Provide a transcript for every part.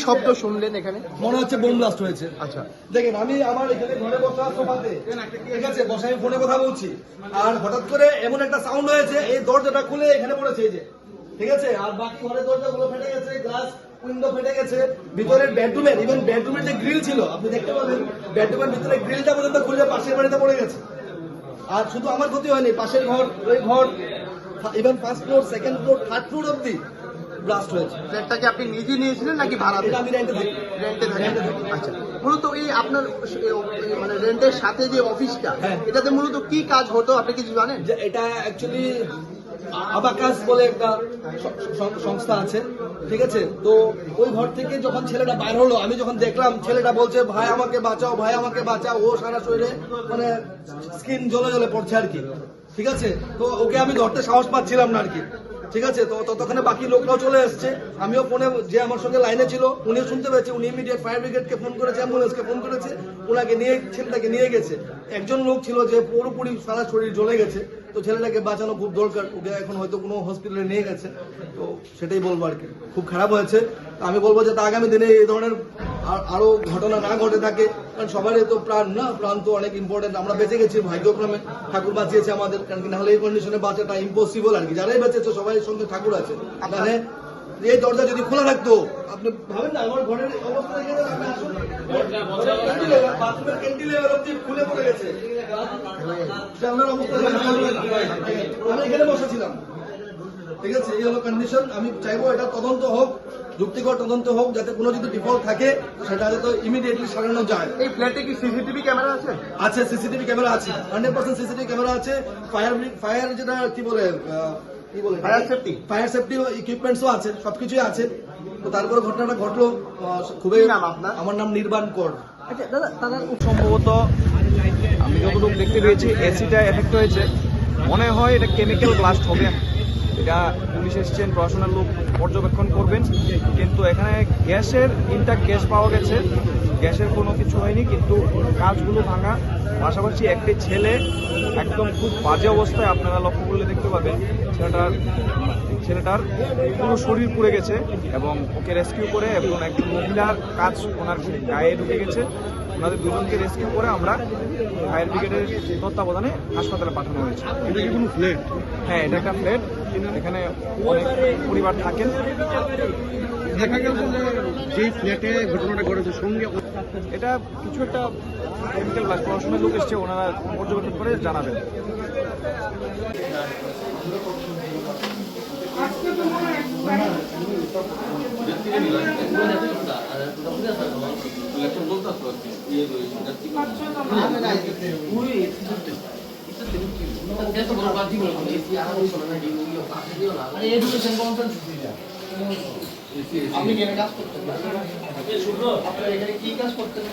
শব্দ শুনলেন এখানে? মনে হচ্ছে বোম ব্লাস্ট হয়েছে। আচ্ছা, দেখেন আমি আমার এখানে ঘরে বসা সোফাতে, ঠিক আছে, বসে আমি ফোনে কথা বলছি, আর হঠাৎ করে এমন একটা সাউন্ড হয়েছে, এই দরজাটা খুলে এখানে পড়েছে, এই যে, ঠিক আছে, আর বাকি ঘরের দরজাগুলো ফেটে গেছে, গ্লাস উইন্ডো ফেটে গেছে, ভিতরের বেডরুমের, ইভেন বেডরুমের যে গ্রিল ছিল আপনি দেখতে পাবেন, বেডরুমের ভিতরে গ্রিলটা পর্যন্ত খুলে পাশের বাড়িতে পড়ে গেছে। আর শুধু আমার ক্ষতি হয়নি, পাশের ঘর, ওই ঘর, even first floor, second floor, third floor অব্দি ব্লাস্ট হয়েছে। ফ্ল্যাটটাকে আপনি নিজে নিয়েছিলেন নাকি ভাড়া? এটা আমি রেন্টে থাকি। রেন্টে থাকেন? আচ্ছা, মূলত এই আপনার মানে রেন্টের সাথে যে অফিসটা, এটাতে মূলত কি কাজ হতো আপনি কিছু জানেন? যে এটা অ্যাকচুয়ালি আবাকাস বলে একটা সংস্থা আছে, ঠিক আছে, তো ওই ঘর থেকে যখন ছেলেটা বাইর হলো, আমি যখন দেখলাম ছেলেটা বলছে ভাই আমাকে বাঁচাও, ভাই আমাকে বাঁচাও, ও সারা শরীরে মানে স্কিন জ্বলে জ্বলে পড়ছে আর কি, ঠিক আছে, তো ওকে আমি ধরতে সাহস পাচ্ছিলাম না আর কি, ঠিক আছে, তো ততক্ষণে বাকি লোকরাও চলে এসছে, আমিও ফোনে, যে আমার সঙ্গে লাইনে ছিল উনিও শুনতে পেয়েছে, উনি ইমিডিয়েট ফায়ার ব্রিগেডকে ফোন করেছে, অ্যাম্বুলেন্সকে ফোন করেছে, ওনাকে নিয়ে ছেলেটাকে নিয়ে গেছে। একজন লোক ছিল যে পুরোপুরি সারা শরীর জ্বলে গেছে, তো ছেলেটাকে বাঁচানো খুব দরকার, ওকে এখন হয়তো কোনো হসপিটালে নিয়ে গেছে, তো সেটাই বলবো আর কি, খুব খারাপ হয়েছে। আমি বলবো যে আগামী দিনে এই ধরনের আরো ঘটনা না ঘটে থাকে, কারণ সবারই তো প্রাণ না, প্রাণ তো অনেক ইম্পর্টেন্ট, আমরা বেঁচে গেছি ভাগ্যক্রমে, ঠাকুর বাঁচিয়েছে আমাদের, কারণ কি নাহলে এই কন্ডিশনে বাঁচাটা ইম্পসিবল আর কি, যারাই বেঁচেছে সবাই সঙ্গে ঠাকুর আছে, মানে এই দরজা যদি খোলা থাকতো, আপনি ভাবেন না আমার ঘরের অবস্থা দেখে আপনি আসুন, বাথরুমের ক্যান্টিলেভার অবধি খুলে পড়ে গেছে, জানলার অবস্থা আমি এখানে বসেছিলাম, ঠিক আছে, এই হলো কন্ডিশন। আমি চাইবো এটা তদন্ত হোক, যুক্তিকর তদন্ত হোক, যাতে কোনো যদি ডিফল্ট থাকে সেটা যাতে ইমিডিয়েটলি সারানো যায়। এই ফ্ল্যাটে কি সিসিটিভি ক্যামেরা আছে? আছে, সিসিটিভি ক্যামেরা আছে, 100% সিসিটিভি ক্যামেরা আছে, ফায়ার যেটা কি বলে ফায়ার সেফটি ইকুইপমেন্টসও আছে, সবকিছুই আছে। তো তারপরে ঘটনাটা ঘটলো, খুবই, আমার নাম নির্বাণ কর। আচ্ছা দাদা, সম্ভবত আমি যতটুকু দেখতে পেয়েছি এসিটা এফেক্ট হয়েছে, মনে হয় এটা কেমিক্যাল ব্লাস্ট হবে। এটা পুলিশ এসছেন, প্রশাসনের লোক পর্যবেক্ষণ করবেন, কিন্তু এখানে গ্যাসের ইনটাক্ট গ্যাস পাওয়া গেছে, গ্যাসের কোনো কিছু হয়নি, কিন্তু কাজগুলো ভাঙা, পাশাপাশি একটি ছেলে একদম খুব বাজে অবস্থায়, আপনারা লক্ষ্য করলে দেখতে পাবেন ছেলেটার পুরো শরীর পুড়ে গেছে, এবং ওকে রেস্কিউ করে এবং একজন মহিলার কাজ ওনার গায়ে ঢুকে গেছে, ওনাদের দুজনকে রেস্কিউ করে আমরা ফায়ার ব্রিগেডের তত্ত্বাবধানে হাসপাতালে পাঠানো হয়েছে। এটা কি কোনো ফ্ল্যাট? হ্যাঁ, এটা একটা ফ্ল্যাট, এখানে অনেক পরিবার থাকেন। দেখা গেল যে যেই ফ্ল্যাটে ঘটনাটা ঘটেছে সঙ্গে এটা কিছু একটা কেমিক্যাল ব্লাস্ট, প্রশাসনের লোক এসছে, ওনারা পর্যবেক্ষণ করে জানাবেন। আপনি কি কাজ করতেন? আপনার এখানে কি কাজ করতেন?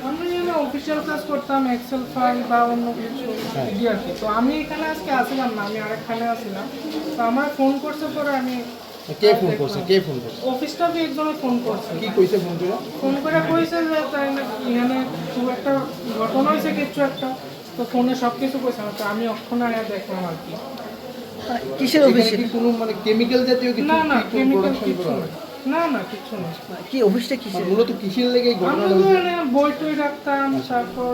আমি অফিসিয়াল কাজ করতাম, এক্সেল ফাইল বা অন্য কিছু ইডি আর কি। তো আমি এখানে আজকে আসলাম না, আমি আরেকখানে আসলাম, তো আমার ফোন করছে, পরে আমি কে ফোন করছে? অফিসটা একজনে ফোন করছে। কি কইছে ফোন করে কইছে যে তাই না এখানে খুব একটা ঘটনা হয়েছে কিছু একটা, তো ফোনে সব কিছু কইছে, তো আমি ওখানে আয়া দেখলাম আর কি। কিসের অফিসে? কি কোনো মানে কেমিক্যাল জাতীয় কিছু? না কেমিক্যাল কিছু না কিছু না। কি অফিসটা কিসের? মূলত কিসের লেগে ঘটনা আমি তো বই টই রাখতাম, তারপর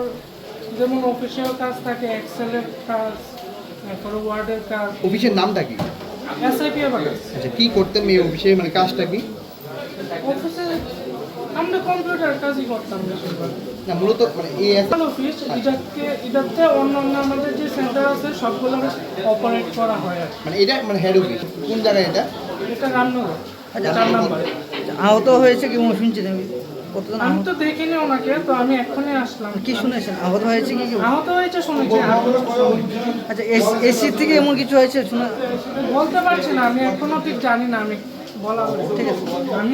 যেমন অফিসিয়াল কাজ থাকে, এক্সেলের কাজ, তারপর ওয়ার্ডের কাজ। অফিসের নামটা কি? এসআইপি আবাকাস। আচ্ছা, কি করতেন এই অফিসে, মানে কাজটা কি? অফিসে আমরা কম্পিউটার কাজই করতাম বেশিরভাগ। না মূলত মানে এই অফিস এটাতে অন্য আমাদের যে সেন্টার আছে সবগুলো অপারেট করা হয় আর মানে এটা মানে হেড অফিস কোন জায়গায় এটা? এটা রান্নাঘর। আচ্ছা, 4 নম্বরে। আহত হয়েছে কি শুনছেন? কতজন? আমি তো দেখিনি ওনাকে, তো আমি এখনই আসলাম। কি শুনেছেন? আহত হয়েছে কি? আহত হয়েছে শুনেছি। আচ্ছা, এসি থেকে এমন কিছু হয়েছে শুনে বলতে পারছি না, আমি এখনো ঠিক জানি না, আমি বলা ঠিক আছে। আমি